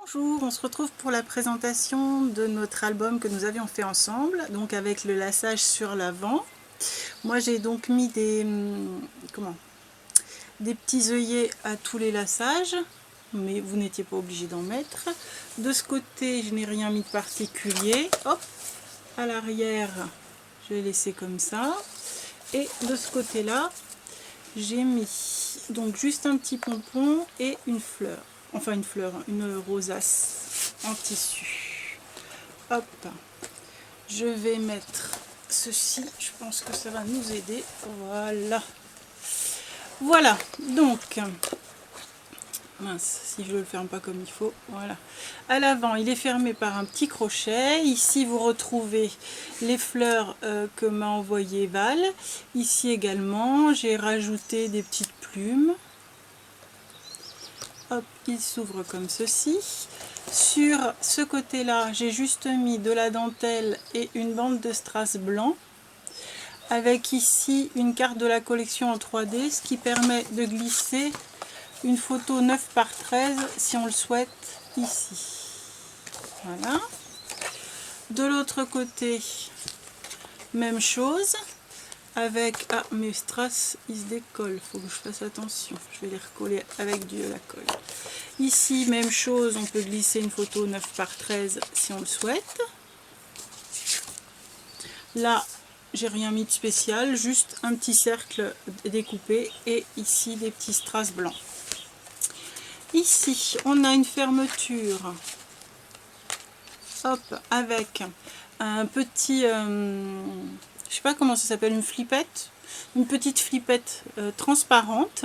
Bonjour, on se retrouve pour la présentation de notre album que nous avions fait ensemble, donc avec le laçage sur l'avant. Moi j'ai donc mis des petits œillets à tous les laçages, mais vous n'étiez pas obligé d'en mettre. De ce côté, je n'ai rien mis de particulier. Hop, à l'arrière, je l'ai laissé comme ça. Et de ce côté-là, j'ai mis donc juste un petit pompon et une fleur. Enfin une rosace en tissu. Hop, je vais mettre ceci, je pense que ça va nous aider. Voilà, donc, mince, si je ne le ferme pas comme il faut, voilà. À l'avant, il est fermé par un petit crochet. Ici, vous retrouvez les fleurs que m'a envoyé Val. Ici également, j'ai rajouté des petites plumes. Hop, il s'ouvre comme ceci. Sur ce côté-là, j'ai juste mis de la dentelle et une bande de strass blanc. Avec ici une carte de la collection en 3D, ce qui permet de glisser une photo 9 par 13 si on le souhaite ici. Voilà. De l'autre côté, même chose. Avec, mes strass ils se décollent, faut que je fasse attention, je vais les recoller avec de la colle. Ici même chose, on peut glisser une photo 9 par 13 si on le souhaite. Là j'ai rien mis de spécial, juste un petit cercle découpé et ici des petits strass blancs. Ici on a une fermeture, hop, avec un petit je sais pas comment ça s'appelle, une petite flippette transparente.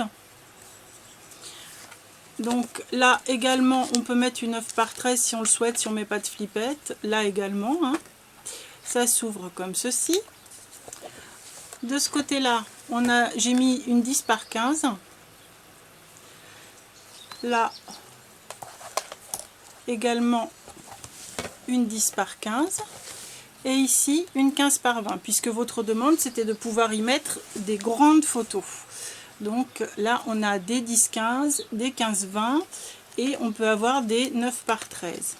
Donc là également on peut mettre une 9 par 13 si on le souhaite, si on met pas de flippette. Là également, hein. Ça s'ouvre comme ceci. De ce côté là j'ai mis une 10 par 15. Là également une 10 par 15. Et ici une 15 par 20, puisque votre demande c'était de pouvoir y mettre des grandes photos. Donc là on a des 10-15, des 15-20 et on peut avoir des 9 par 13.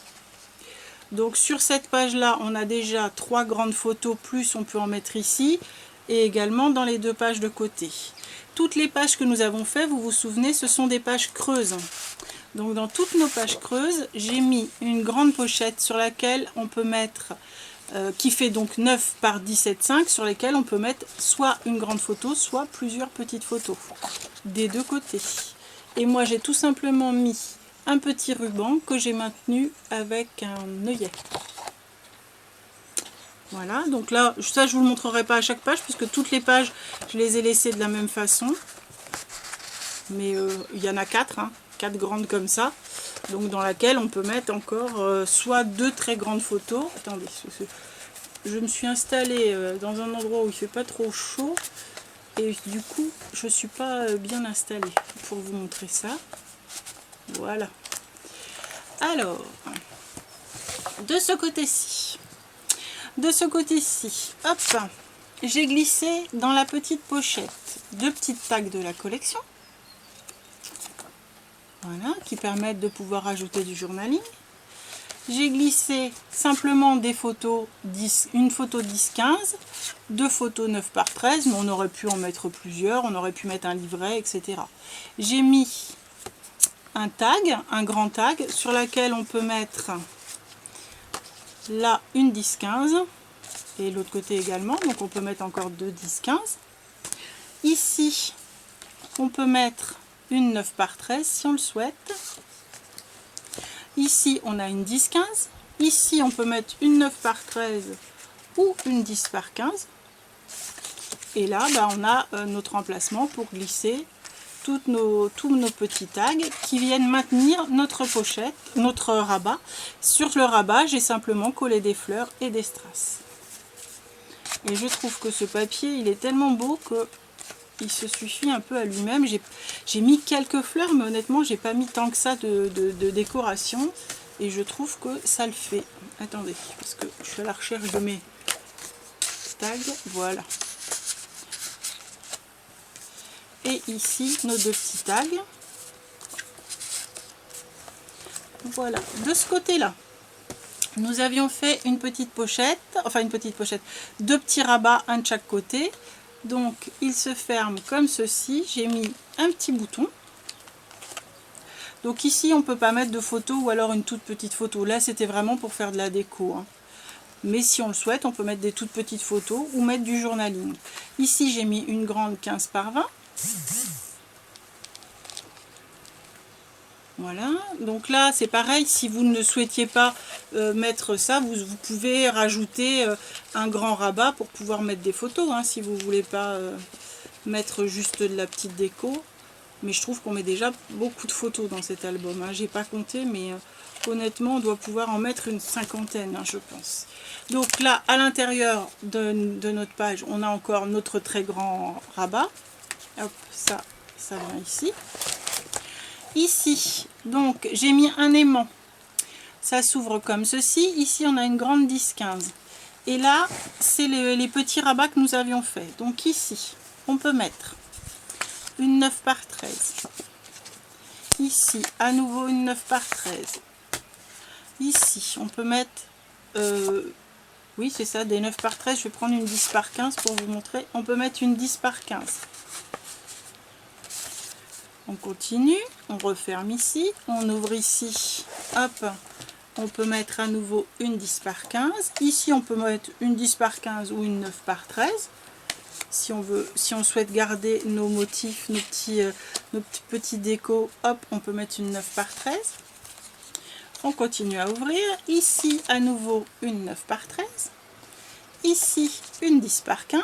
Donc sur cette page là on a déjà 3 grandes photos, plus on peut en mettre ici et également dans les 2 pages de côté. Toutes les pages que nous avons fait, vous vous souvenez, ce sont des pages creuses. Donc dans toutes nos pages creuses, j'ai mis une grande pochette sur laquelle on peut mettre qui fait donc 9 par 17,5, sur lesquels on peut mettre soit une grande photo, soit plusieurs petites photos des deux côtés. Et moi j'ai tout simplement mis un petit ruban que j'ai maintenu avec un œillet. Voilà, donc là ça je vous le montrerai pas à chaque page puisque toutes les pages je les ai laissées de la même façon, mais il y en a 4, hein, 4 grandes comme ça, donc dans laquelle on peut mettre encore soit 2 très grandes photos. Attendez, je me suis installée dans un endroit où il fait pas trop chaud et du coup je suis pas bien installée pour vous montrer ça. Voilà. Alors de ce côté-ci, hop, j'ai glissé dans la petite pochette 2 petites tags de la collection. Voilà, qui permettent de pouvoir ajouter du journaling. J'ai glissé simplement des photos, une photo 10-15, 2 photos 9 par 13, mais on aurait pu en mettre plusieurs, on aurait pu mettre un livret, etc. J'ai mis un tag, un grand tag, sur lequel on peut mettre là une 10-15, et l'autre côté également, donc on peut mettre encore 2 10-15. Ici, on peut mettre une 9 par 13 si on le souhaite. Ici, on a une 10-15. Ici, on peut mettre une 9 par 13 ou une 10 par 15. Et là, on a notre emplacement pour glisser tous nos petits tags qui viennent maintenir notre pochette, notre rabat. Sur le rabat, j'ai simplement collé des fleurs et des strass. Et je trouve que ce papier, il est tellement beau que il se suffit un peu à lui-même. J'ai mis quelques fleurs, mais honnêtement, j'ai pas mis tant que ça de décoration. Et je trouve que ça le fait. Attendez, parce que je suis à la recherche de mes tags. Voilà. Et ici, nos 2 petits tags. Voilà, de ce côté-là, nous avions fait une petite pochette, enfin une petite pochette, 2 petits rabats, un de chaque côté. Donc il se ferme comme ceci. J'ai mis un petit bouton. Donc ici on peut pas mettre de photo ou alors une toute petite photo. Là c'était vraiment pour faire de la déco, hein. Mais si on le souhaite, on peut mettre des toutes petites photos ou mettre du journaling. Ici j'ai mis une grande 15 par 20. Voilà, donc là c'est pareil, si vous ne souhaitiez pas mettre ça, vous pouvez rajouter un grand rabat pour pouvoir mettre des photos, hein, si vous ne voulez pas mettre juste de la petite déco. Mais je trouve qu'on met déjà beaucoup de photos dans cet album, hein. J'ai pas compté, mais honnêtement on doit pouvoir en mettre une 50aine, hein, je pense. Donc là, à l'intérieur de notre page, on a encore notre très grand rabat. Hop, ça vient ici. Ici, donc j'ai mis un aimant, ça s'ouvre comme ceci. Ici on a une grande 10-15 et là c'est les petits rabats que nous avions fait. Donc ici on peut mettre une 9 par 13, ici à nouveau une 9 par 13, ici on peut mettre oui c'est ça, des 9 par 13. Je vais prendre une 10 par 15 pour vous montrer. On peut mettre une 10 par 15. On continue, on referme ici, on ouvre ici, hop, on peut mettre à nouveau une 10 par 15. Ici on peut mettre une 10 par 15 ou une 9 par 13. Si on veut, si on souhaite garder nos motifs, nos petits décos, hop, on peut mettre une 9 par 13. On continue à ouvrir. Ici à nouveau une 9 par 13. Ici une 10 par 15.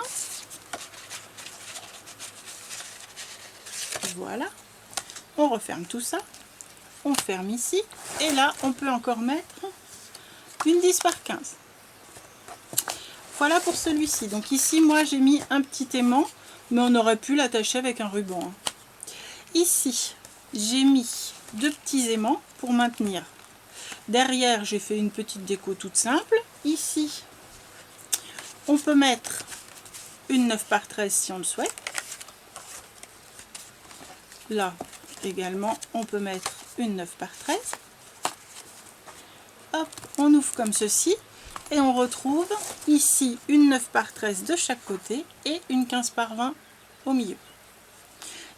Voilà. On referme tout ça, on ferme ici, et là on peut encore mettre une 10 par 15. Voilà pour celui-ci. Donc ici moi j'ai mis un petit aimant, mais on aurait pu l'attacher avec un ruban, hein. Ici j'ai mis 2 petits aimants pour maintenir. Derrière j'ai fait une petite déco toute simple. Ici on peut mettre une 9 par 13 si on le souhaite. Là également on peut mettre une 9 par 13. Hop, on ouvre comme ceci et on retrouve ici une 9 par 13 de chaque côté et une 15 par 20 au milieu.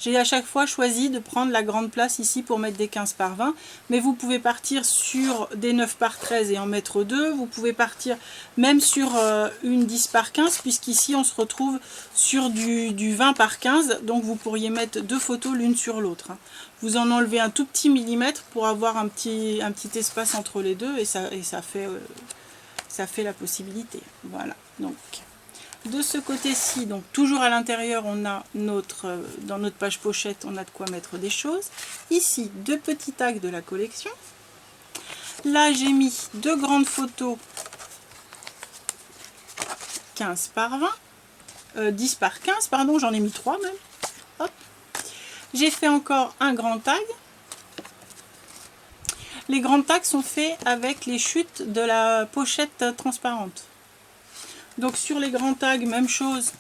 J'ai à chaque fois choisi de prendre la grande place ici pour mettre des 15 par 20, mais vous pouvez partir sur des 9 par 13 et en mettre 2. Vous pouvez partir même sur une 10 par 15, puisqu'ici on se retrouve sur du 20 par 15, donc vous pourriez mettre 2 photos l'une sur l'autre. Vous en enlevez un tout petit millimètre pour avoir un petit espace entre les deux, et ça fait la possibilité. Voilà, donc de ce côté-ci, donc toujours à l'intérieur, on a dans notre page pochette, on a de quoi mettre des choses. Ici, 2 petits tags de la collection. Là, j'ai mis 2 grandes photos 15 par 20, 10 par 15, pardon, j'en ai mis 3 même. Hop. J'ai fait encore un grand tag. Les grands tags sont faits avec les chutes de la pochette transparente. Donc sur les grands tags, même chose,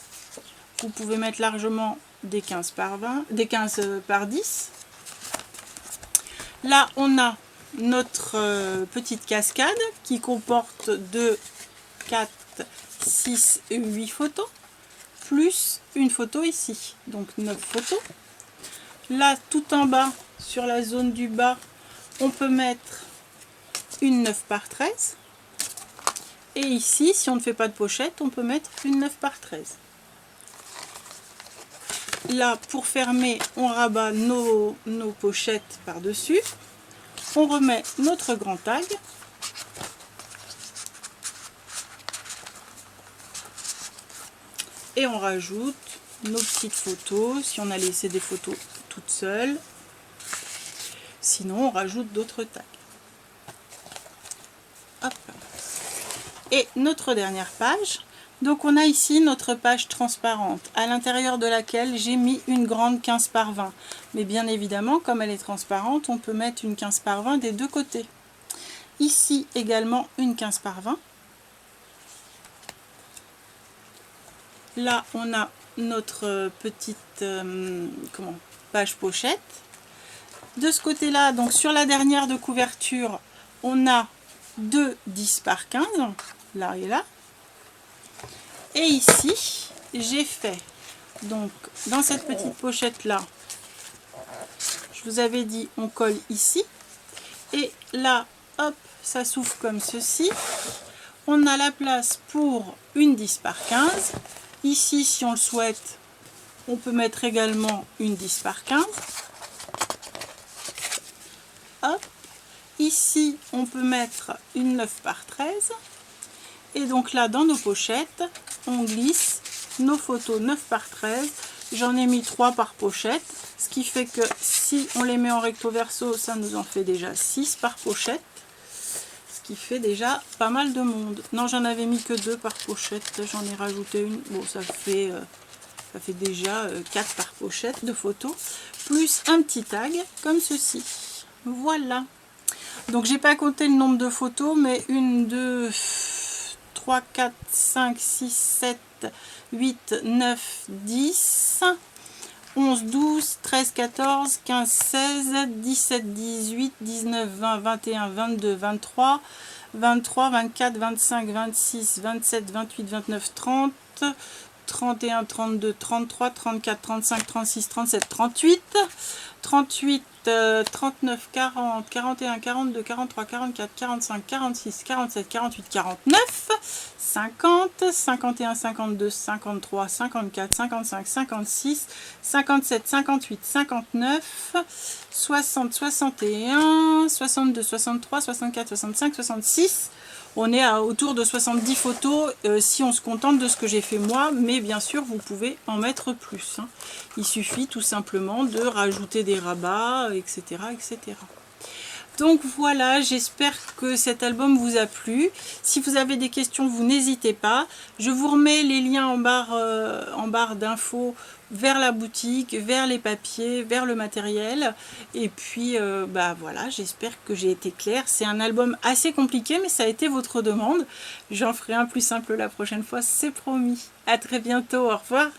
vous pouvez mettre largement des 15 par 20, des 15 par 10. Là, on a notre petite cascade qui comporte 2, 4, 6 et 8 photos, plus une photo ici, donc 9 photos. Là, tout en bas, sur la zone du bas, on peut mettre une 9 par 13. Et ici, si on ne fait pas de pochette, on peut mettre une 9 par 13. Là, pour fermer, on rabat nos pochettes par-dessus. On remet notre grand tag. Et on rajoute nos petites photos, si on a laissé des photos toutes seules. Sinon, on rajoute d'autres tags. Hop. Et notre dernière page, donc on a ici notre page transparente, à l'intérieur de laquelle j'ai mis une grande 15 par 20. Mais bien évidemment, comme elle est transparente, on peut mettre une 15 par 20 des deux côtés. Ici également une 15 par 20. Là, on a notre petite page pochette. De ce côté-là, donc sur la dernière de couverture, on a 2 10 par 15, là et là. Et ici, j'ai fait, donc dans cette petite pochette là, je vous avais dit, on colle ici. Et là, hop, ça s'ouvre comme ceci. On a la place pour une 10 par 15. Ici, si on le souhaite, on peut mettre également une 10 par 15. Hop. Ici, on peut mettre une 9 par 13. Et donc là, dans nos pochettes, on glisse nos photos 9 par 13. J'en ai mis 3 par pochette. Ce qui fait que si on les met en recto verso, ça nous en fait déjà 6 par pochette. Ce qui fait déjà pas mal de monde. Non, j'en avais mis que 2 par pochette. J'en ai rajouté une. Bon, ça fait déjà 4 par pochette de photos. Plus un petit tag comme ceci. Voilà. Donc, j'ai pas compté le nombre de photos, mais 1, 2, 3, 4, 5, 6, 7, 8, 9, 10... 11, 12, 13, 14, 15, 16, 17, 18, 19, 20, 21, 22, 23, 23, 24, 25, 26, 27, 28, 29, 30, 31, 32, 33, 34, 35, 36, 37, 38, 38, 39, 40, 41, 42, 43, 44, 45, 46, 47, 48, 49, 50, 51, 52, 53, 54, 55, 56, 57, 58, 59, 60, 61, 62, 63, 64, 65, 66. On est autour de 70 photos si on se contente de ce que j'ai fait moi, mais bien sûr vous pouvez en mettre plus. Hein. Il suffit tout simplement de rajouter des rabats, etc. etc. Donc voilà, j'espère que cet album vous a plu. Si vous avez des questions, vous n'hésitez pas. Je vous remets les liens en barre d'infos vers la boutique, vers les papiers, vers le matériel. Et puis, bah voilà, j'espère que j'ai été claire. C'est un album assez compliqué, mais ça a été votre demande. J'en ferai un plus simple la prochaine fois, c'est promis. À très bientôt, au revoir.